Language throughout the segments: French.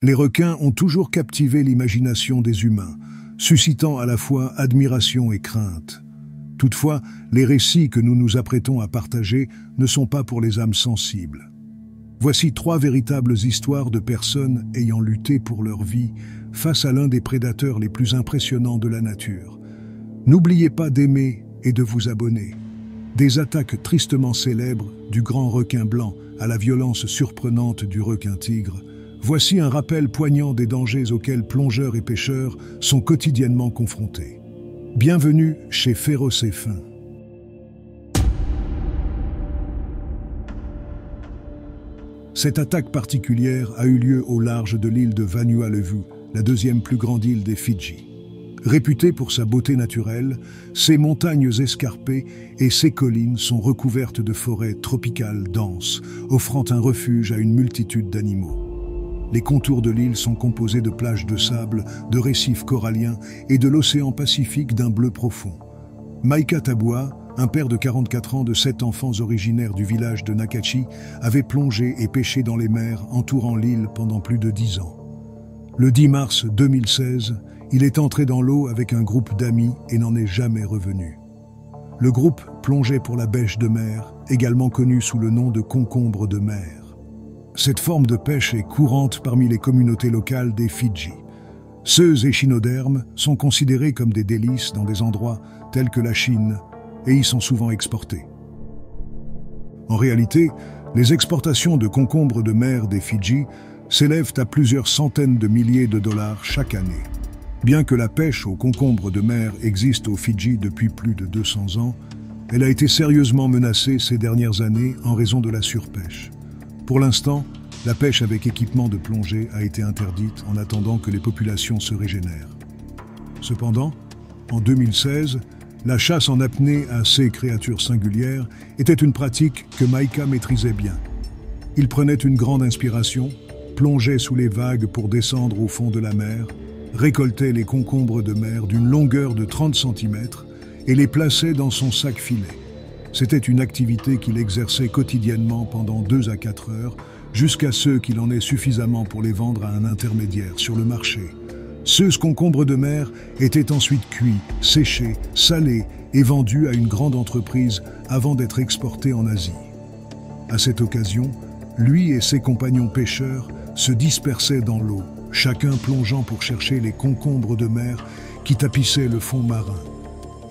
Les requins ont toujours captivé l'imagination des humains, suscitant à la fois admiration et crainte. Toutefois, les récits que nous nous apprêtons à partager ne sont pas pour les âmes sensibles. Voici 3 véritables histoires de personnes ayant lutté pour leur vie face à l'un des prédateurs les plus impressionnants de la nature. N'oubliez pas d'aimer et de vous abonner. Des attaques tristement célèbres, du grand requin blanc à la violence surprenante du requin-tigre, voici un rappel poignant des dangers auxquels plongeurs et pêcheurs sont quotidiennement confrontés. Bienvenue chez Féroce et Fin. Cette attaque particulière a eu lieu au large de l'île de Vanuatu, la 2e plus grande île des Fidji. Réputée pour sa beauté naturelle, ses montagnes escarpées et ses collines sont recouvertes de forêts tropicales denses, offrant un refuge à une multitude d'animaux. Les contours de l'île sont composés de plages de sable, de récifs coralliens et de l'océan Pacifique d'un bleu profond. Maika Tabua, un père de 44 ans de 7 enfants originaires du village de Nakachi, avait plongé et pêché dans les mers entourant l'île pendant plus de 10 ans. Le 10 mars 2016, il est entré dans l'eau avec un groupe d'amis et n'en est jamais revenu. Le groupe plongeait pour la bêche de mer, également connue sous le nom de concombre de mer. Cette forme de pêche est courante parmi les communautés locales des Fidji. Ceux échinodermes sont considérés comme des délices dans des endroits tels que la Chine et y sont souvent exportés. En réalité, les exportations de concombres de mer des Fidji s'élèvent à plusieurs centaines de milliers de dollars chaque année. Bien que la pêche aux concombres de mer existe aux Fidji depuis plus de 200 ans, elle a été sérieusement menacée ces dernières années en raison de la surpêche. Pour l'instant, la pêche avec équipement de plongée a été interdite en attendant que les populations se régénèrent. Cependant, en 2016, la chasse en apnée à ces créatures singulières était une pratique que Maika maîtrisait bien. Il prenait une grande inspiration, plongeait sous les vagues pour descendre au fond de la mer, récoltait les concombres de mer d'une longueur de 30 cm et les plaçait dans son sac filet. C'était une activité qu'il exerçait quotidiennement pendant 2 à 4 heures, jusqu'à ce qu'il en ait suffisamment pour les vendre à un intermédiaire sur le marché. Ces concombres de mer étaient ensuite cuits, séchés, salés et vendus à une grande entreprise avant d'être exportés en Asie. À cette occasion, lui et ses compagnons pêcheurs se dispersaient dans l'eau, chacun plongeant pour chercher les concombres de mer qui tapissaient le fond marin.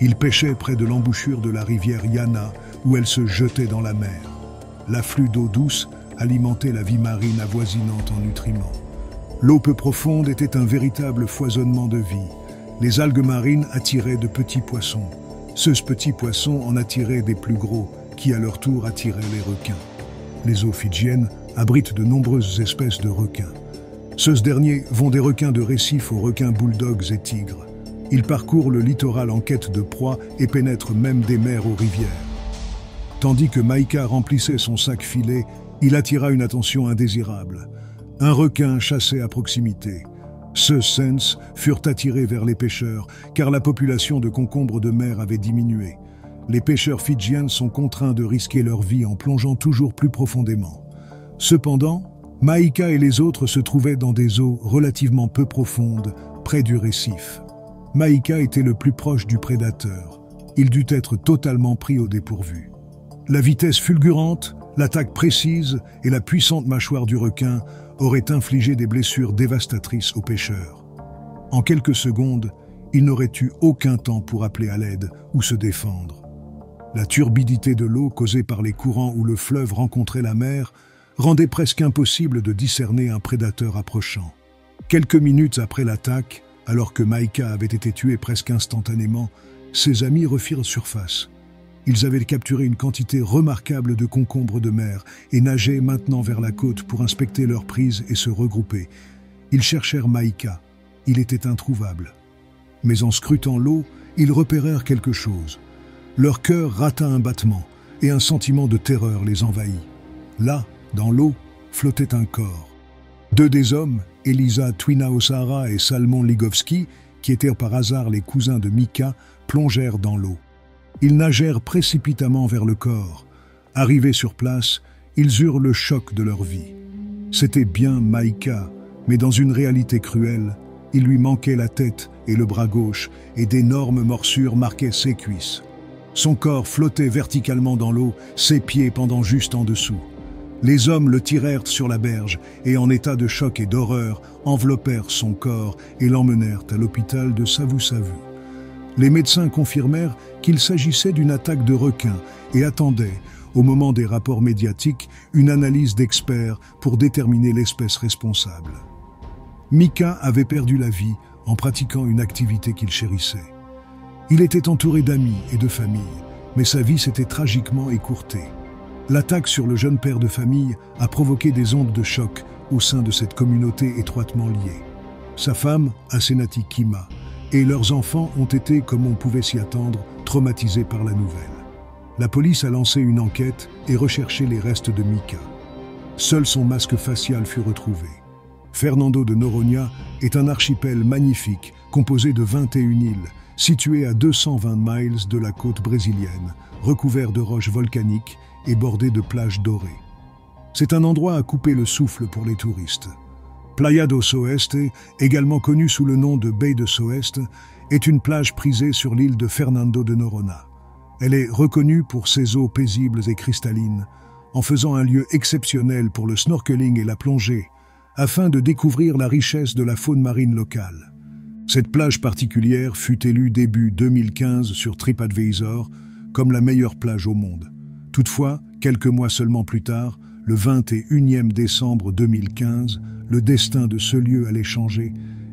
Ils pêchaient près de l'embouchure de la rivière Yana, où elle se jetait dans la mer. L'afflux d'eau douce alimentait la vie marine avoisinante en nutriments. L'eau peu profonde était un véritable foisonnement de vie. Les algues marines attiraient de petits poissons. Ces petits poissons en attiraient des plus gros, qui à leur tour attiraient les requins. Les eaux fidjiennes abritent de nombreuses espèces de requins. Ces derniers vont des requins de récif aux requins bulldogs et tigres. Ils parcourent le littoral en quête de proies et pénètrent même des mers aux rivières. Tandis que Maika remplissait son sac filet, il attira une attention indésirable. Un requin chassait à proximité. Ces sens furent attirés vers les pêcheurs, car la population de concombres de mer avait diminué. Les pêcheurs fidjiens sont contraints de risquer leur vie en plongeant toujours plus profondément. Cependant, Maika et les autres se trouvaient dans des eaux relativement peu profondes, près du récif. Maika était le plus proche du prédateur. Il dut être totalement pris au dépourvu. La vitesse fulgurante, l'attaque précise et la puissante mâchoire du requin auraient infligé des blessures dévastatrices aux pêcheurs. En quelques secondes, ils n'auraient eu aucun temps pour appeler à l'aide ou se défendre. La turbidité de l'eau causée par les courants où le fleuve rencontrait la mer rendait presque impossible de discerner un prédateur approchant. Quelques minutes après l'attaque, alors que Maika avait été tué presque instantanément, ses amis refirent surface. Ils avaient capturé une quantité remarquable de concombres de mer et nageaient maintenant vers la côte pour inspecter leur prise et se regrouper. Ils cherchèrent Maika. Il était introuvable. Mais en scrutant l'eau, ils repérèrent quelque chose. Leur cœur rata un battement et un sentiment de terreur les envahit. Là, dans l'eau, flottait un corps. 2 des hommes, Elisa Twinaosara et Salmon Ligovski, qui étaient par hasard les cousins de Mika, plongèrent dans l'eau. Ils nagèrent précipitamment vers le corps. Arrivés sur place, ils eurent le choc de leur vie. C'était bien Maika, Mais dans une réalité cruelle, il lui manquait la tête et le bras gauche, et d'énormes morsures marquaient ses cuisses. Son corps flottait verticalement dans l'eau, ses pieds pendant juste en dessous. Les hommes le tirèrent sur la berge et, en état de choc et d'horreur, enveloppèrent son corps et l'emmenèrent à l'hôpital de Savu-Savu. Les médecins confirmèrent qu'il s'agissait d'une attaque de requin et attendaient, au moment des rapports médiatiques, une analyse d'experts pour déterminer l'espèce responsable. Mika avait perdu la vie en pratiquant une activité qu'il chérissait. Il était entouré d'amis et de famille, mais sa vie s'était tragiquement écourtée. L'attaque sur le jeune père de famille a provoqué des ondes de choc au sein de cette communauté étroitement liée. Sa femme, Asenati Kima, et leurs enfants ont été, comme on pouvait s'y attendre, traumatisés par la nouvelle. La police a lancé une enquête et recherché les restes de Mika. Seul son masque facial fut retrouvé. Fernando de Noronha est un archipel magnifique composé de 21 îles, situé à 220 miles de la côte brésilienne, recouvert de roches volcaniques et bordé de plages dorées. C'est un endroit à couper le souffle pour les touristes. Playa do Soeste, également connue sous le nom de baie de Soeste, est une plage prisée sur l'île de Fernando de Noronha. Elle est reconnue pour ses eaux paisibles et cristallines, en faisant un lieu exceptionnel pour le snorkeling et la plongée, afin de découvrir la richesse de la faune marine locale. Cette plage particulière fut élue début 2015 sur TripAdvisor comme la meilleure plage au monde. Toutefois, quelques mois seulement plus tard, le 21e décembre 2015, le destin de ce lieu allait changer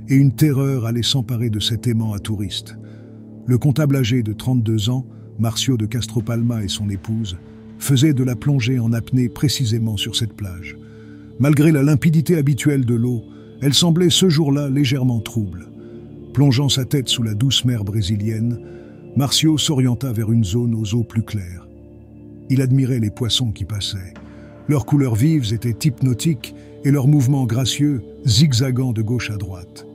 et une terreur allait s'emparer de cet aimant à touristes. Le comptable âgé de 32 ans, Marcio de Castropalma et son épouse, faisait de la plongée en apnée précisément sur cette plage. Malgré la limpidité habituelle de l'eau, elle semblait ce jour-là légèrement trouble. Plongeant sa tête sous la douce mer brésilienne, Marcio s'orienta vers une zone aux eaux plus claires. Il admirait les poissons qui passaient. Leurs couleurs vives étaient hypnotiques et leurs mouvements gracieux, zigzagant de gauche à droite.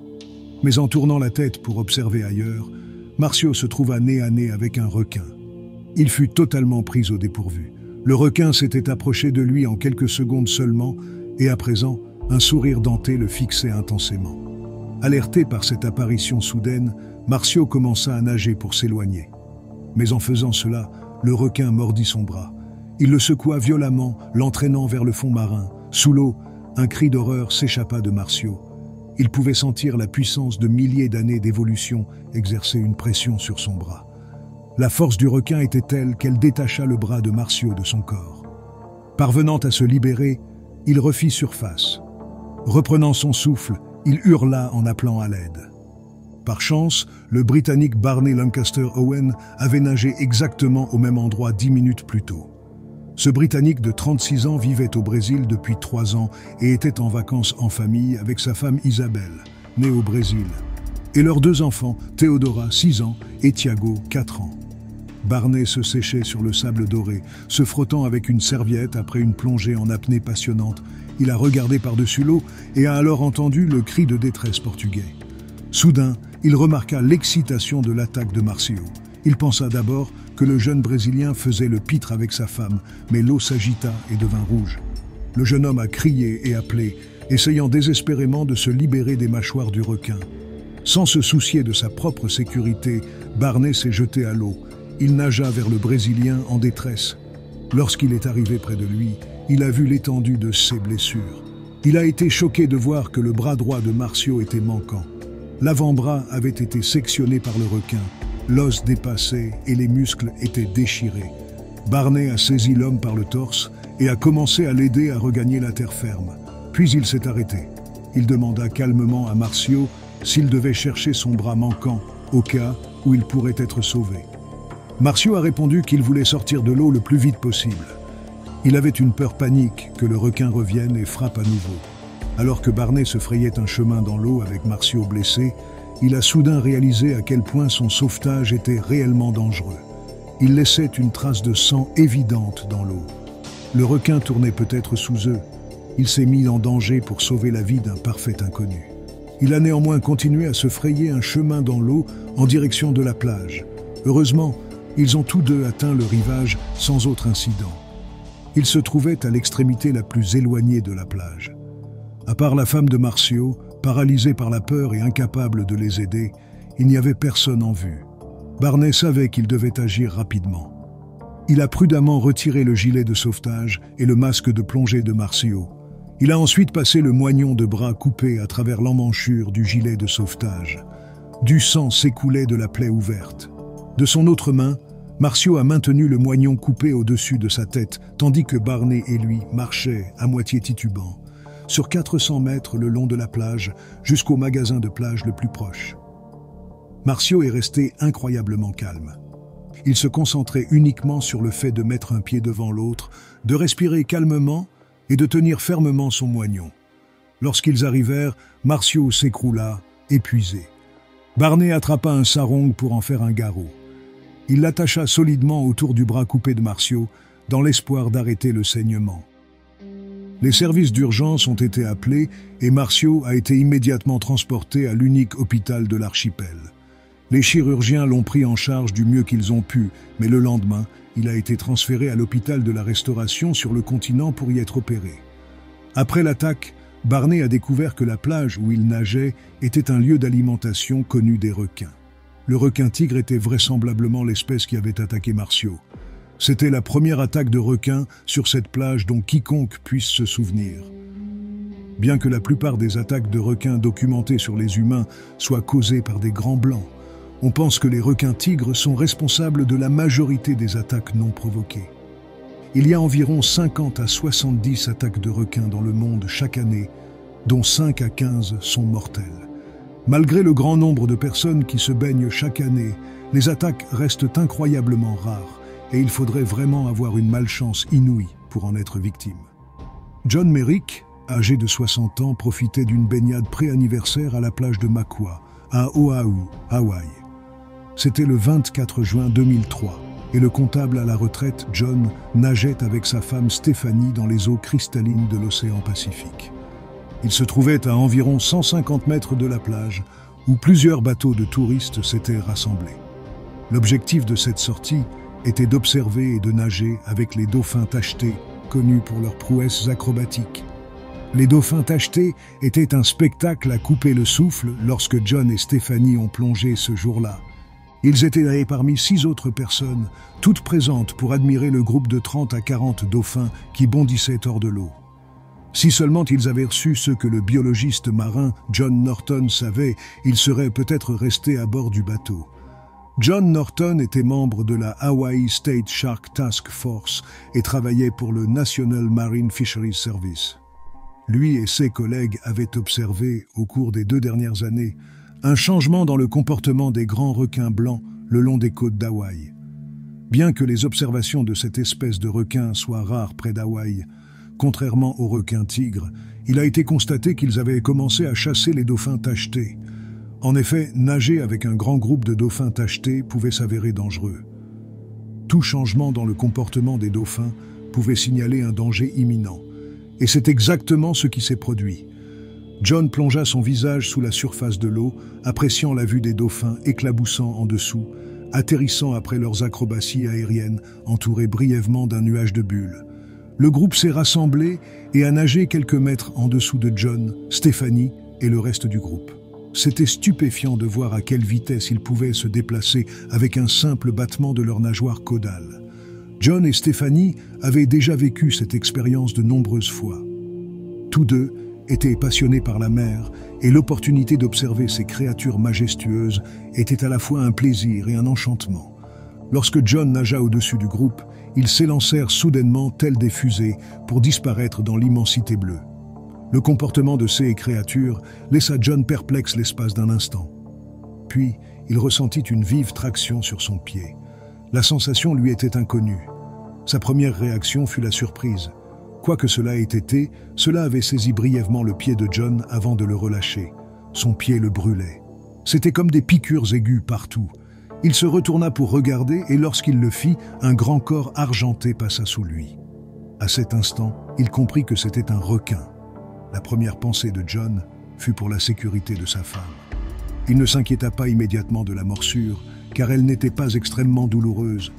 Mais en tournant la tête pour observer ailleurs, Marcio se trouva nez à nez avec un requin. Il fut totalement pris au dépourvu. Le requin s'était approché de lui en quelques secondes seulement, et à présent, un sourire denté le fixait intensément. Alerté par cette apparition soudaine, Marcio commença à nager pour s'éloigner. Mais en faisant cela, le requin mordit son bras. Il le secoua violemment, l'entraînant vers le fond marin. Sous l'eau, un cri d'horreur s'échappa de Marcio. Il pouvait sentir la puissance de milliers d'années d'évolution exercer une pression sur son bras. La force du requin était telle qu'elle détacha le bras de Marcio de son corps. Parvenant à se libérer, il refit surface. Reprenant son souffle, il hurla en appelant à l'aide. Par chance, le Britannique Barney Lancaster Owen avait nagé exactement au même endroit 10 minutes plus tôt. Ce Britannique de 36 ans vivait au Brésil depuis 3 ans et était en vacances en famille avec sa femme Isabelle, née au Brésil, et leurs 2 enfants, Theodora, 6 ans, et Thiago, 4 ans. Barney se séchait sur le sable doré, se frottant avec une serviette après une plongée en apnée passionnante. Il a regardé par-dessus l'eau et a alors entendu le cri de détresse portugais. Soudain, il remarqua l'excitation de l'attaque de Marcio. Il pensa d'abord que le jeune Brésilien faisait le pitre avec sa femme, mais l'eau s'agita et devint rouge. Le jeune homme a crié et appelé, essayant désespérément de se libérer des mâchoires du requin. Sans se soucier de sa propre sécurité, Barney s'est jeté à l'eau. Il nagea vers le Brésilien en détresse. Lorsqu'il est arrivé près de lui, il a vu l'étendue de ses blessures. Il a été choqué de voir que le bras droit de Marcio était manquant. L'avant-bras avait été sectionné par le requin, l'os dépassé et les muscles étaient déchirés. Barney a saisi l'homme par le torse et a commencé à l'aider à regagner la terre ferme. Puis il s'est arrêté. Il demanda calmement à Marcio s'il devait chercher son bras manquant, au cas où il pourrait être sauvé. Marcio a répondu qu'il voulait sortir de l'eau le plus vite possible. Il avait une peur panique que le requin revienne et frappe à nouveau. Alors que Barney se frayait un chemin dans l'eau avec Marcio blessé, il a soudain réalisé à quel point son sauvetage était réellement dangereux. Il laissait une trace de sang évidente dans l'eau. Le requin tournait peut-être sous eux. Il s'est mis en danger pour sauver la vie d'un parfait inconnu. Il a néanmoins continué à se frayer un chemin dans l'eau en direction de la plage. Heureusement, ils ont tous deux atteint le rivage sans autre incident. Ils se trouvaient à l'extrémité la plus éloignée de la plage. À part la femme de Marcio, paralysée par la peur et incapable de les aider, il n'y avait personne en vue. Barney savait qu'il devait agir rapidement. Il a prudemment retiré le gilet de sauvetage et le masque de plongée de Marcio. Il a ensuite passé le moignon de bras coupé à travers l'emmanchure du gilet de sauvetage. Du sang s'écoulait de la plaie ouverte. De son autre main, Marcio a maintenu le moignon coupé au-dessus de sa tête, tandis que Barney et lui marchaient, à moitié titubants, sur 400 mètres le long de la plage, jusqu'au magasin de plage le plus proche. Marcio est resté incroyablement calme. Il se concentrait uniquement sur le fait de mettre un pied devant l'autre, de respirer calmement et de tenir fermement son moignon. Lorsqu'ils arrivèrent, Marcio s'écroula, épuisé. Barney attrapa un sarong pour en faire un garrot. Il l'attacha solidement autour du bras coupé de Marcio, dans l'espoir d'arrêter le saignement. Les services d'urgence ont été appelés et Marcio a été immédiatement transporté à l'unique hôpital de l'archipel. Les chirurgiens l'ont pris en charge du mieux qu'ils ont pu, mais le lendemain, il a été transféré à l'hôpital de la Restauration sur le continent pour y être opéré. Après l'attaque, Barney a découvert que la plage où il nageait était un lieu d'alimentation connu des requins. Le requin-tigre était vraisemblablement l'espèce qui avait attaqué Marcio. C'était la première attaque de requin sur cette plage dont quiconque puisse se souvenir. Bien que la plupart des attaques de requins documentées sur les humains soient causées par des grands blancs, on pense que les requins-tigres sont responsables de la majorité des attaques non provoquées. Il y a environ 50 à 70 attaques de requins dans le monde chaque année, dont 5 à 15 sont mortelles. Malgré le grand nombre de personnes qui se baignent chaque année, les attaques restent incroyablement rares et il faudrait vraiment avoir une malchance inouïe pour en être victime. John Merrick, âgé de 60 ans, profitait d'une baignade pré-anniversaire à la plage de Makua, à Oahu, Hawaï. C'était le 24 juin 2003 et le comptable à la retraite, John, nageait avec sa femme Stéphanie dans les eaux cristallines de l'océan Pacifique. Il se trouvait à environ 150 mètres de la plage où plusieurs bateaux de touristes s'étaient rassemblés. L'objectif de cette sortie était d'observer et de nager avec les dauphins tachetés, connus pour leurs prouesses acrobatiques. Les dauphins tachetés étaient un spectacle à couper le souffle lorsque John et Stéphanie ont plongé ce jour-là. Ils étaient parmi 6 autres personnes, toutes présentes pour admirer le groupe de 30 à 40 dauphins qui bondissaient hors de l'eau. Si seulement ils avaient reçu ce que le biologiste marin John Norton savait, ils seraient peut-être restés à bord du bateau. John Norton était membre de la Hawaii State Shark Task Force et travaillait pour le National Marine Fisheries Service. Lui et ses collègues avaient observé, au cours des 2 dernières années, un changement dans le comportement des grands requins blancs le long des côtes d'Hawaï. Bien que les observations de cette espèce de requin soient rares près d'Hawaï, contrairement aux requins-tigres, il a été constaté qu'ils avaient commencé à chasser les dauphins tachetés. En effet, nager avec un grand groupe de dauphins tachetés pouvait s'avérer dangereux. Tout changement dans le comportement des dauphins pouvait signaler un danger imminent. Et c'est exactement ce qui s'est produit. John plongea son visage sous la surface de l'eau, appréciant la vue des dauphins éclaboussant en dessous, atterrissant après leurs acrobaties aériennes, entourés brièvement d'un nuage de bulles. Le groupe s'est rassemblé et a nagé quelques mètres en dessous de John, Stéphanie et le reste du groupe. C'était stupéfiant de voir à quelle vitesse ils pouvaient se déplacer avec un simple battement de leur nageoire caudale. John et Stéphanie avaient déjà vécu cette expérience de nombreuses fois. Tous deux étaient passionnés par la mer et l'opportunité d'observer ces créatures majestueuses était à la fois un plaisir et un enchantement. Lorsque John nagea au-dessus du groupe, ils s'élancèrent soudainement tels des fusées pour disparaître dans l'immensité bleue. Le comportement de ces créatures laissa John perplexe l'espace d'un instant. Puis, il ressentit une vive traction sur son pied. La sensation lui était inconnue. Sa première réaction fut la surprise. Quoi que cela ait été, cela avait saisi brièvement le pied de John avant de le relâcher. Son pied le brûlait. C'était comme des piqûres aiguës partout. Il se retourna pour regarder et lorsqu'il le fit, un grand corps argenté passa sous lui. À cet instant, il comprit que c'était un requin. La première pensée de John fut pour la sécurité de sa femme. Il ne s'inquiéta pas immédiatement de la morsure, car elle n'était pas extrêmement douloureuse.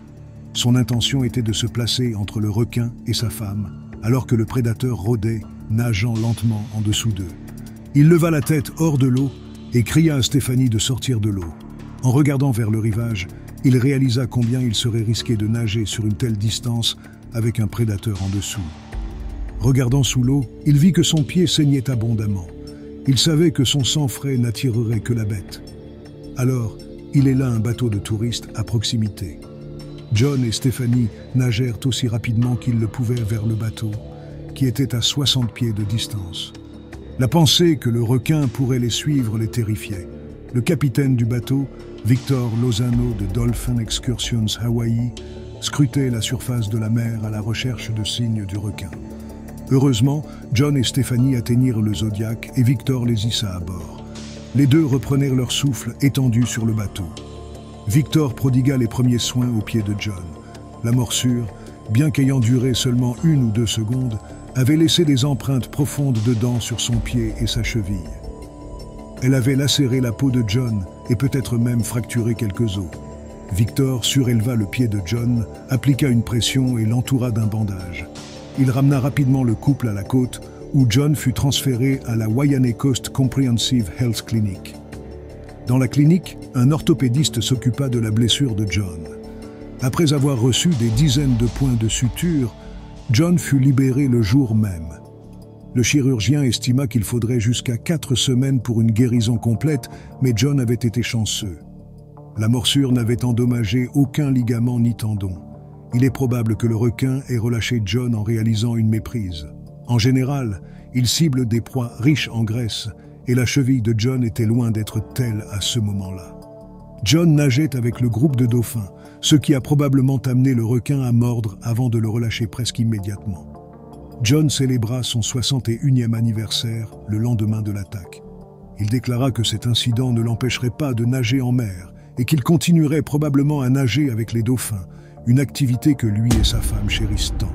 Son intention était de se placer entre le requin et sa femme, alors que le prédateur rôdait nageant lentement en dessous d'eux. Il leva la tête hors de l'eau et cria à Stéphanie de sortir de l'eau. En regardant vers le rivage, il réalisa combien il serait risqué de nager sur une telle distance avec un prédateur en dessous. Regardant sous l'eau, il vit que son pied saignait abondamment. Il savait que son sang frais n'attirerait que la bête. Alors, il héla un bateau de touristes à proximité. John et Stéphanie nagèrent aussi rapidement qu'ils le pouvaient vers le bateau, qui était à 60 pieds de distance. La pensée que le requin pourrait les suivre les terrifiait. Le capitaine du bateau, Victor Lozano de Dolphin Excursions Hawaii, scrutait la surface de la mer à la recherche de signes du requin. Heureusement, John et Stéphanie atteignirent le Zodiac et Victor les hissa à bord. Les deux reprenèrent leur souffle étendu sur le bateau. Victor prodigua les premiers soins aux pieds de John. La morsure, bien qu'ayant duré seulement 1 ou 2 secondes, avait laissé des empreintes profondes de dents sur son pied et sa cheville. Elle avait lacéré la peau de John et peut-être même fracturé quelques os. Victor suréleva le pied de John, appliqua une pression et l'entoura d'un bandage. Il ramena rapidement le couple à la côte, où John fut transféré à la Waianae Coast Comprehensive Health Clinic. Dans la clinique, un orthopédiste s'occupa de la blessure de John. Après avoir reçu des dizaines de points de suture, John fut libéré le jour même. Le chirurgien estima qu'il faudrait jusqu'à 4 semaines pour une guérison complète, mais John avait été chanceux. La morsure n'avait endommagé aucun ligament ni tendon. Il est probable que le requin ait relâché John en réalisant une méprise. En général, il cible des proies riches en graisse, et la cheville de John était loin d'être telle à ce moment-là. John nageait avec le groupe de dauphins, ce qui a probablement amené le requin à mordre avant de le relâcher presque immédiatement. John célébra son 61e anniversaire le lendemain de l'attaque. Il déclara que cet incident ne l'empêcherait pas de nager en mer et qu'il continuerait probablement à nager avec les dauphins, une activité que lui et sa femme chérissent tant.